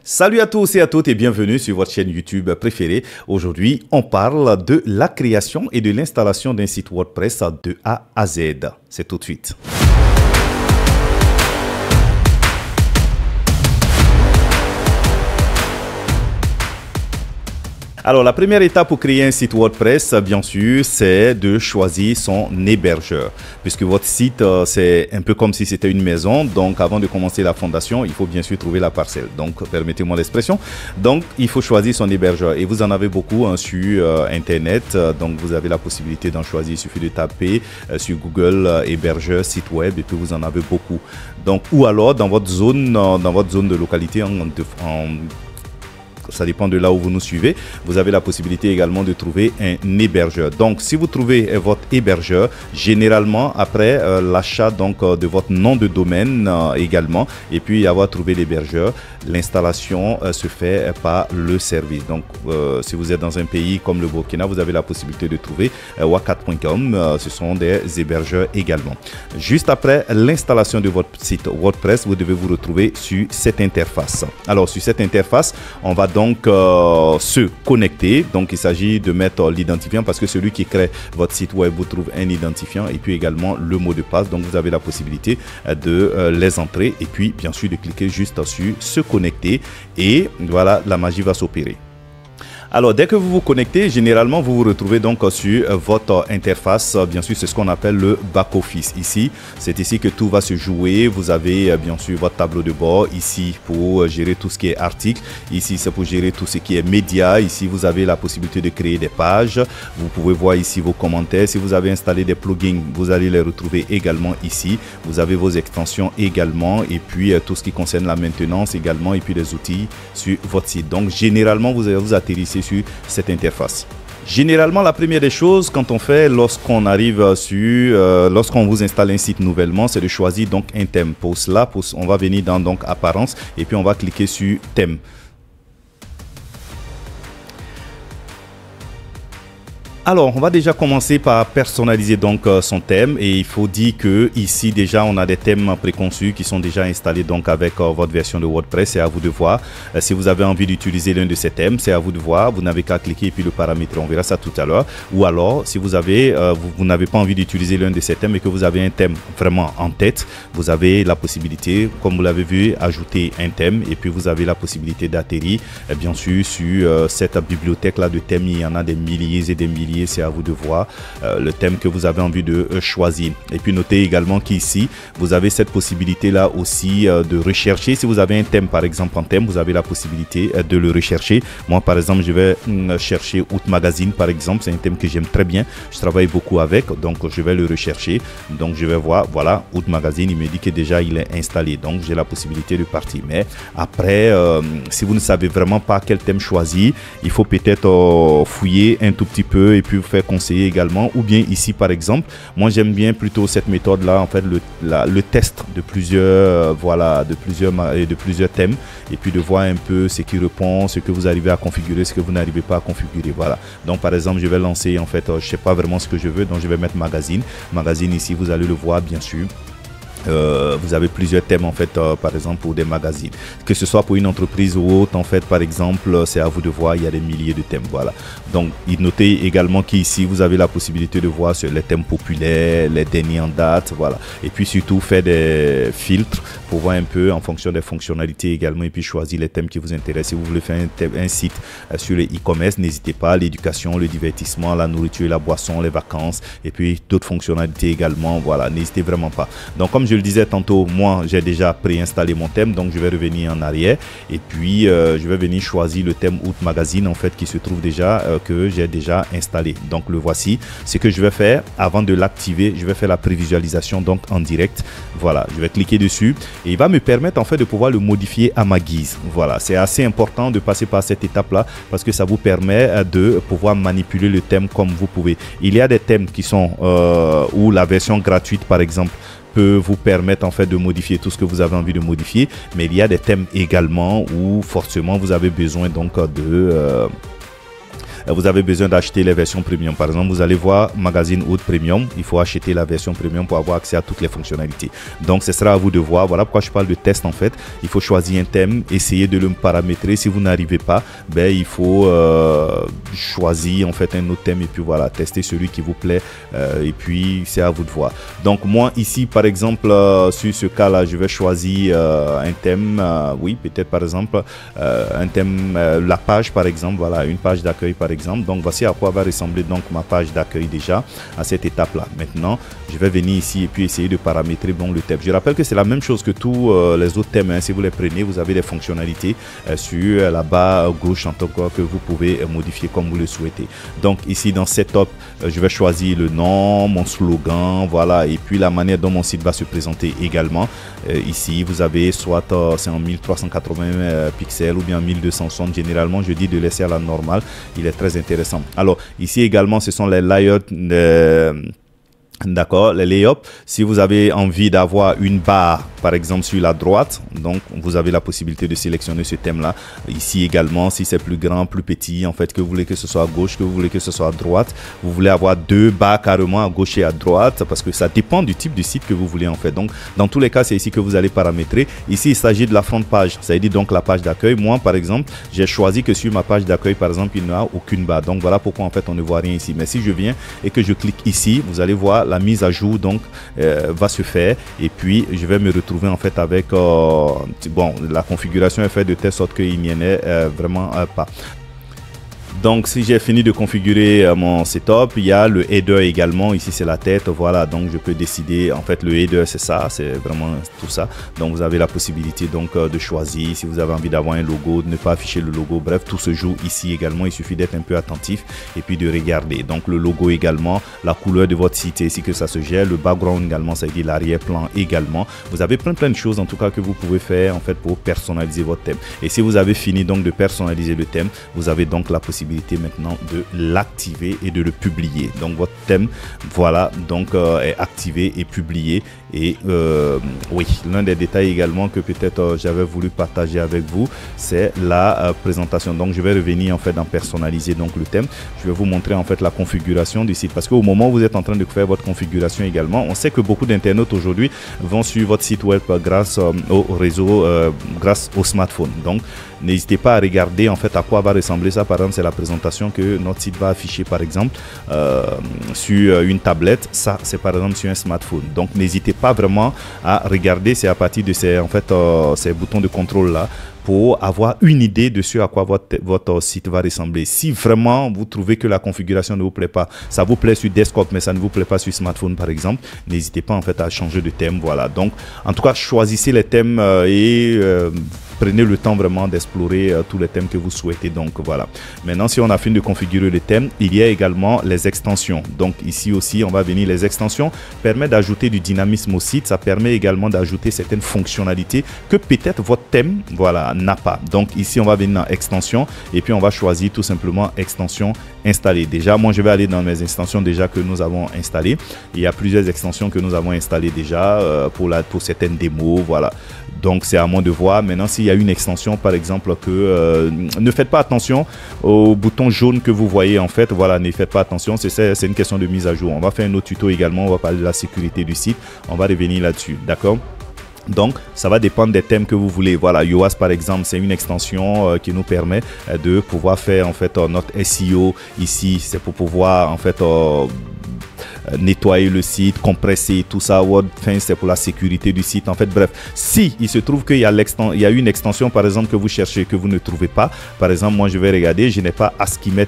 Salut à tous et à toutes et bienvenue sur votre chaîne YouTube préférée. Aujourd'hui, on parle de la création et de l'installation d'un site WordPress de A à Z. C'est tout de suite. Alors, la première étape pour créer un site WordPress, bien sûr, c'est de choisir son hébergeur. Puisque votre site, c'est un peu comme si c'était une maison. Donc, avant de commencer la fondation, il faut bien sûr trouver la parcelle. Donc, permettez-moi l'expression. Donc, il faut choisir son hébergeur. Et vous en avez beaucoup sur Internet. Donc, vous avez la possibilité d'en choisir. Il suffit de taper sur Google hébergeur, site web, et puis vous en avez beaucoup. Donc, ou alors, dans votre zone de localité, ça dépend de là où vous nous suivez. Vous avez la possibilité également de trouver un hébergeur. Donc, si vous trouvez votre hébergeur, généralement, après l'achat de votre nom de domaine également, et puis avoir trouvé l'hébergeur, l'installation se fait par le service. Donc, si vous êtes dans un pays comme le Burkina, vous avez la possibilité de trouver wakat.com. Ce sont des hébergeurs également. Juste après l'installation de votre site WordPress, vous devez vous retrouver sur cette interface. Alors, sur cette interface, on va donc se connecter. Donc, il s'agit de mettre l'identifiant parce que celui qui crée votre site web vous trouve un identifiant et puis également le mot de passe. Donc, vous avez la possibilité de les entrer et puis, bien sûr, de cliquer juste sur se connecter et voilà, la magie va s'opérer. Alors, dès que vous vous connectez, généralement, vous vous retrouvez donc sur votre interface. Bien sûr, c'est ce qu'on appelle le back-office. Ici, c'est ici que tout va se jouer. Vous avez bien sûr votre tableau de bord ici pour gérer tout ce qui est articles. Ici, c'est pour gérer tout ce qui est médias. Ici, vous avez la possibilité de créer des pages. Vous pouvez voir ici vos commentaires. Si vous avez installé des plugins, vous allez les retrouver également ici. Vous avez vos extensions également et puis tout ce qui concerne la maintenance également et puis les outils sur votre site. Donc, généralement, vous atterrissez sur cette interface. Généralement, la première des choses quand on fait lorsqu'on arrive sur, lorsqu'on vous installe un site nouvellement, c'est de choisir donc un thème. Pour cela, on va venir dans donc apparence et puis on va cliquer sur thème. Alors, on va déjà commencer par personnaliser donc son thème et il faut dire que ici déjà on a des thèmes préconçus qui sont déjà installés donc avec votre version de WordPress. C'est à vous de voir. Si vous avez envie d'utiliser l'un de ces thèmes, c'est à vous de voir. Vous n'avez qu'à cliquer et puis le paramétrer. On verra ça tout à l'heure. Ou alors, si vous avez, vous n'avez pas envie d'utiliser l'un de ces thèmes et que vous avez un thème vraiment en tête, vous avez la possibilité, comme vous l'avez vu, ajouter un thème et puis vous avez la possibilité d'atterrir bien sûr sur cette bibliothèque là de thèmes. Il y en a des milliers et des milliers. C'est à vous de voir le thème que vous avez envie de choisir. Et puis notez également qu'ici, vous avez cette possibilité là aussi de rechercher. Si vous avez un thème par exemple en thème, vous avez la possibilité de le rechercher. Moi par exemple, je vais chercher Out Magazine par exemple. C'est un thème que j'aime très bien. Je travaille beaucoup avec. Donc je vais le rechercher. Donc je vais voir, voilà, Out Magazine. Il me dit que déjà il est installé. Donc j'ai la possibilité de partir. Mais après, si vous ne savez vraiment pas quel thème choisir, il faut peut-être fouiller un tout petit peu et puis vous faire conseiller également. Ou bien ici par exemple, moi j'aime bien plutôt cette méthode là, en fait le test de plusieurs voilà, de plusieurs thèmes et puis de voir un peu ce qui répond, ce que vous arrivez à configurer, ce que vous n'arrivez pas à configurer. Voilà, donc par exemple je vais lancer en fait je sais pas vraiment ce que je veux, donc je vais mettre magazine ici, vous allez le voir bien sûr. Vous avez plusieurs thèmes en fait par exemple pour des magazines, que ce soit pour une entreprise ou autre en fait, par exemple c'est à vous de voir, il y a des milliers de thèmes. Voilà, donc notez également qu'ici vous avez la possibilité de voir sur les thèmes populaires, les derniers en date, voilà, et puis surtout faire des filtres pour voir un peu en fonction des fonctionnalités également et puis choisir les thèmes qui vous intéressent. Si vous voulez faire un site sur le e-commerce, n'hésitez pas, l'éducation, le divertissement, la nourriture et la boisson, les vacances et puis d'autres fonctionnalités également. Voilà, n'hésitez vraiment pas. Donc comme je le disais tantôt, moi j'ai déjà préinstallé mon thème, donc je vais revenir en arrière et puis je vais venir choisir le thème Out Magazine en fait qui se trouve déjà que j'ai déjà installé. Donc le voici. Ce que je vais faire avant de l'activer, je vais faire la prévisualisation donc en direct. Voilà, je vais cliquer dessus et il va me permettre en fait de pouvoir le modifier à ma guise. Voilà, c'est assez important de passer par cette étape là parce que ça vous permet de pouvoir manipuler le thème comme vous pouvez. Il y a des thèmes qui sont où la version gratuite par exemple peut vous permettre en fait de modifier tout ce que vous avez envie de modifier, mais il y a des thèmes également où forcément vous avez besoin donc vous avez besoin d'acheter les versions premium. Par exemple, vous allez voir Magazine Haute Premium, il faut acheter la version premium pour avoir accès à toutes les fonctionnalités. Donc ce sera à vous de voir. Voilà pourquoi je parle de test en fait. Il faut choisir un thème, essayer de le paramétrer. Si vous n'arrivez pas, ben, il faut choisir en fait un autre thème et puis voilà, tester celui qui vous plaît et puis c'est à vous de voir. Donc moi ici par exemple sur ce cas là je vais choisir un thème, oui peut-être par exemple un thème, la page par exemple, voilà une page d'accueil par exemple. Donc voici à quoi va ressembler donc ma page d'accueil déjà à cette étape là. Maintenant je vais venir ici et puis essayer de paramétrer bon, le thème. Je rappelle que c'est la même chose que tous les autres thèmes, hein. Si vous les prenez, vous avez des fonctionnalités sur la barre gauche en tant que vous pouvez modifier comme vous le souhaitez. Donc ici dans Setup, je vais choisir le nom, mon slogan, voilà, et puis la manière dont mon site va se présenter également. Ici vous avez soit c'est en 1380 pixels ou bien 1260. Généralement je dis de laisser à la normale, il est très intéressant. Alors ici également ce sont les layouts. D'accord, les layups, si vous avez envie d'avoir une barre par exemple sur la droite, donc vous avez la possibilité de sélectionner ce thème là. Ici également, si c'est plus grand, plus petit, en fait que vous voulez que ce soit à gauche, que vous voulez que ce soit à droite, vous voulez avoir deux barres carrément à gauche et à droite parce que ça dépend du type de site que vous voulez en fait. Donc dans tous les cas c'est ici que vous allez paramétrer. Ici il s'agit de la front page, ça veut dire donc la page d'accueil. Moi par exemple j'ai choisi que sur ma page d'accueil par exemple il n'y a aucune barre, donc voilà pourquoi en fait on ne voit rien ici. Mais si je viens et que je clique ici, vous allez voir la mise à jour donc va se faire et puis je vais me retrouver en fait avec bon, la configuration est faite de telle sorte qu'il n'y en ait vraiment pas. Donc si j'ai fini de configurer mon setup, il y a le header également, ici c'est la tête, voilà, donc je peux décider, en fait le header c'est ça, c'est vraiment tout ça. Donc vous avez la possibilité donc de choisir si vous avez envie d'avoir un logo, de ne pas afficher le logo, bref tout se joue ici également, il suffit d'être un peu attentif et puis de regarder. Donc le logo également, la couleur de votre site, c'est ici que ça se gère, le background également, ça veut dire l'arrière-plan également. Vous avez plein de choses en tout cas que vous pouvez faire en fait pour personnaliser votre thème. Et si vous avez fini donc de personnaliser le thème, vous avez donc la possibilité maintenant de l'activer et de le publier. Donc votre thème voilà donc est activé et publié. Et oui, l'un des détails également que peut-être j'avais voulu partager avec vous, c'est la présentation. Donc je vais revenir en fait dans personnaliser donc le thème. Je vais vous montrer en fait la configuration du site parce qu'au moment où vous êtes en train de faire votre configuration également, on sait que beaucoup d'internautes aujourd'hui vont sur votre site web grâce au réseau, grâce au smartphone. Donc n'hésitez pas à regarder en fait à quoi va ressembler ça. Par exemple, c'est la présentation que notre site va afficher par exemple sur une tablette. Ça c'est par exemple sur un smartphone. Donc n'hésitez pas vraiment à regarder, c'est à partir de ces en fait ces boutons de contrôle là pour avoir une idée de ce à quoi votre site va ressembler. Si vraiment vous trouvez que la configuration ne vous plaît pas, ça vous plaît sur desktop mais ça ne vous plaît pas sur smartphone par exemple, n'hésitez pas en fait à changer de thème. Voilà, donc en tout cas choisissez les thèmes et prenez le temps vraiment d'explorer tous les thèmes que vous souhaitez. Donc voilà, maintenant si on a fini de configurer les thèmes, il y a également les extensions. Donc ici aussi on va venir, les extensions permettent d'ajouter du dynamisme au site, ça permet également d'ajouter certaines fonctionnalités que peut-être votre thème voilà n'a pas. Donc ici on va venir dans extension et puis on va choisir tout simplement extension installée. Déjà moi je vais aller dans mes extensions déjà que nous avons installées. Il y a plusieurs extensions que nous avons installées déjà pour certaines démos, voilà. Donc c'est à moi de voir. Maintenant s'il y a une extension par exemple que ne faites pas attention au bouton jaune que vous voyez en fait, voilà, ne faites pas attention, c'est une question de mise à jour. On va faire un autre tuto également, on va parler de la sécurité du site, on va revenir là-dessus, d'accord? Donc ça va dépendre des thèmes que vous voulez. Voilà, Yoast par exemple, c'est une extension qui nous permet de pouvoir faire en fait notre SEO. Ici c'est pour pouvoir en fait nettoyer le site, compresser tout ça. WordFence c'est pour la sécurité du site. En fait, bref, si il se trouve qu'il y a une extension par exemple que vous cherchez que vous ne trouvez pas, par exemple, moi je vais regarder, je n'ai pas Askimet,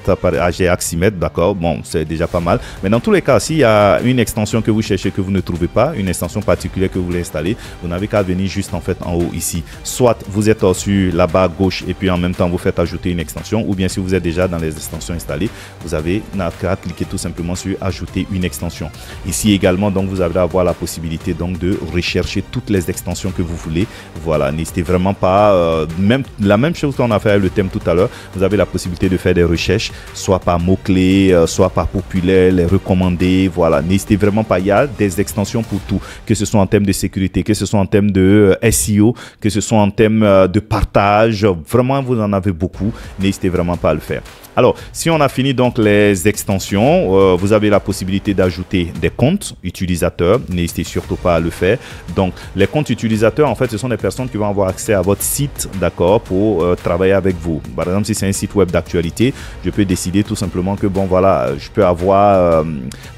j'ai Aximet, d'accord, bon, c'est déjà pas mal. Mais dans tous les cas, s'il y a une extension que vous cherchez que vous ne trouvez pas, une extension particulière que vous voulez installer, vous n'avez qu'à venir juste en fait en haut ici. Soit vous êtes sur la barre gauche et puis en même temps vous faites ajouter une extension, ou bien si vous êtes déjà dans les extensions installées, vous avez qu'à cliquer tout simplement sur ajouter une extension. extensions. Ici également, donc, vous allez avoir la possibilité donc de rechercher toutes les extensions que vous voulez. Voilà, n'hésitez vraiment pas, même la même chose qu'on a fait avec le thème tout à l'heure, vous avez la possibilité de faire des recherches, soit par mots-clés, soit par populaire, les recommander. Voilà, n'hésitez vraiment pas, il y a des extensions pour tout, que ce soit en termes de sécurité, que ce soit en termes de SEO, que ce soit en termes de partage. Vraiment, vous en avez beaucoup. N'hésitez vraiment pas à le faire. Alors, si on a fini donc les extensions, vous avez la possibilité d'ajouter des comptes utilisateurs. N'hésitez surtout pas à le faire. Donc, les comptes utilisateurs, en fait, ce sont des personnes qui vont avoir accès à votre site, d'accord, pour travailler avec vous. Par exemple, si c'est un site web d'actualité, je peux décider tout simplement que, bon, voilà, je peux avoir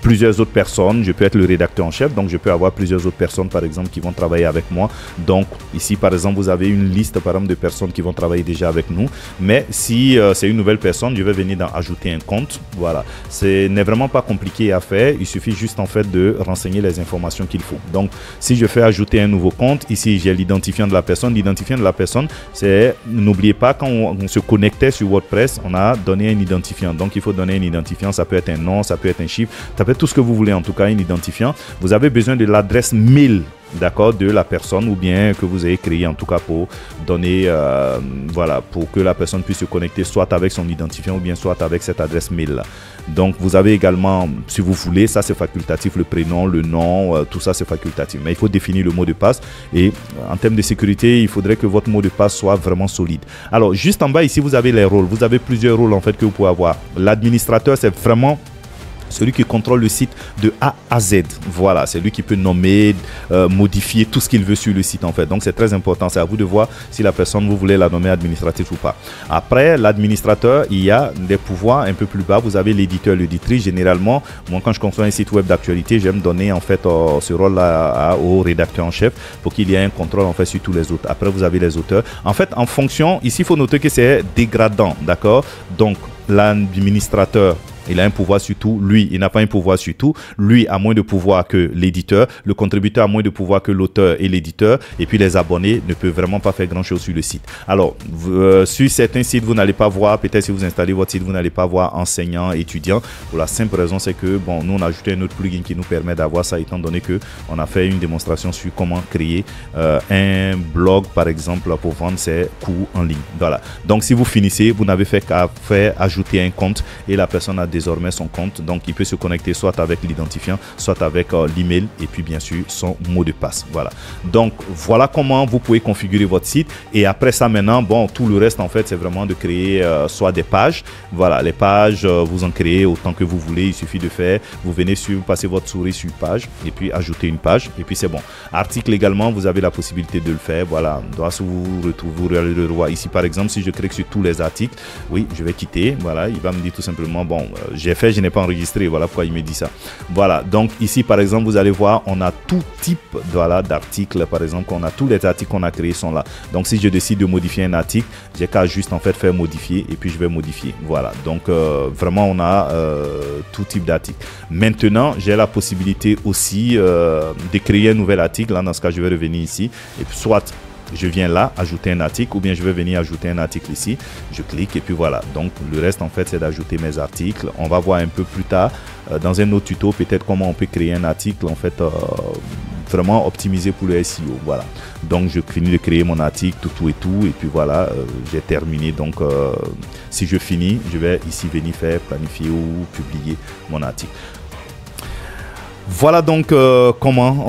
plusieurs autres personnes. Je peux être le rédacteur en chef, donc je peux avoir plusieurs autres personnes, par exemple, qui vont travailler avec moi. Donc, ici, par exemple, vous avez une liste, par exemple, de personnes qui vont travailler déjà avec nous. Mais si c'est une nouvelle personne, je vais venir ajouter un compte. Voilà, ce n'est vraiment pas compliqué à faire. Il suffit juste en fait de renseigner les informations qu'il faut. Donc, si je fais ajouter un nouveau compte, ici j'ai l'identifiant de la personne. L'identifiant de la personne, c'est, n'oubliez pas, quand on se connectait sur WordPress, on a donné un identifiant. Donc, il faut donner un identifiant. Ça peut être un nom, ça peut être un chiffre, ça peut être tout ce que vous voulez, en tout cas un identifiant. Vous avez besoin de l'adresse mail, d'accord, de la personne, ou bien que vous avez créé en tout cas pour donner, voilà, pour que la personne puisse se connecter soit avec son identifiant ou bien soit avec cette adresse mail là. Donc vous avez également, si vous voulez, ça c'est facultatif, le prénom, le nom, tout ça c'est facultatif, mais il faut définir le mot de passe. Et en termes de sécurité, il faudrait que votre mot de passe soit vraiment solide. Alors juste en bas ici, vous avez les rôles. Vous avez plusieurs rôles en fait que vous pouvez avoir. L'administrateur, c'est vraiment celui qui contrôle le site de A à Z. Voilà, c'est lui qui peut nommer, modifier tout ce qu'il veut sur le site en fait. Donc c'est très important, c'est à vous de voir si la personne, vous voulez la nommer administrative ou pas. Après l'administrateur, il y a des pouvoirs un peu plus bas. Vous avez l'éditeur, l'éditrice. Généralement, moi quand je construis un site web d'actualité, j'aime donner en fait ce rôle-là au rédacteur en chef pour qu'il y ait un contrôle en fait sur tous les autres. Après vous avez les auteurs. En fait, en fonction, ici il faut noter que c'est dégradant, d'accord. Donc l'administrateur, il a un pouvoir sur tout. Lui, il n'a pas un pouvoir sur tout. Lui a moins de pouvoir que l'éditeur. Le contributeur a moins de pouvoir que l'auteur et l'éditeur. Et puis les abonnés ne peuvent vraiment pas faire grand-chose sur le site. Alors, sur certains sites, vous n'allez pas voir, peut-être si vous installez votre site, vous n'allez pas voir enseignant, étudiant. Pour la simple raison, c'est que, bon, nous, on a ajouté un autre plugin qui nous permet d'avoir ça, étant donné qu'on a fait une démonstration sur comment créer un blog, par exemple, pour vendre ses cours en ligne. Voilà. Donc, si vous finissez, vous n'avez fait qu'à faire ajouter un compte et la personne a désormais son compte, donc il peut se connecter soit avec l'identifiant, soit avec l'email et puis bien sûr son mot de passe. Voilà, donc voilà comment vous pouvez configurer votre site. Et après ça, maintenant, bon, tout le reste en fait, c'est vraiment de créer soit des pages. Voilà, les pages, vous en créez autant que vous voulez. Il suffit de faire, vous venez sur, passer votre souris sur page et puis ajouter une page et puis c'est bon. Article également, vous avez la possibilité de le faire. Voilà, si vous retrouvez le roi ici par exemple, si je clique sur tous les articles, oui, je vais quitter. Voilà, il va me dire tout simplement, bon, j'ai fait, je n'ai pas enregistré, voilà pourquoi il me dit ça. Voilà, donc ici par exemple, vous allez voir, on a tout type, voilà, d'articles. Par exemple, on a tous les articles qu'on a créés sont là. Donc si je décide de modifier un article, j'ai qu'à juste en fait faire modifier et puis je vais modifier. Voilà, donc vraiment on a tout type d'articles. Maintenant, j'ai la possibilité aussi de créer un nouvel article. Là, dans ce cas, je vais revenir ici et puis soit je viens là ajouter un article ou bien je vais venir ajouter un article ici, je clique et puis voilà. Donc le reste en fait c'est d'ajouter mes articles. On va voir un peu plus tard dans un autre tuto peut-être comment on peut créer un article en fait vraiment optimisé pour le SEO. Voilà, donc je finis de créer mon article, tout et puis voilà, j'ai terminé. Donc si je finis, je vais ici venir faire planifier ou publier mon article. Voilà donc comment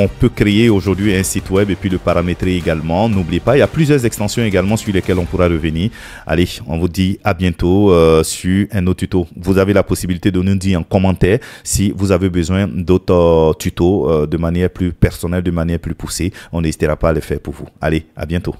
on peut créer aujourd'hui un site web et puis le paramétrer également. N'oubliez pas, il y a plusieurs extensions également sur lesquelles on pourra revenir. Allez, on vous dit à bientôt sur un autre tuto. Vous avez la possibilité de nous dire en commentaire si vous avez besoin d'autres tutos de manière plus personnelle, de manière plus poussée. On n'hésitera pas à les faire pour vous. Allez, à bientôt.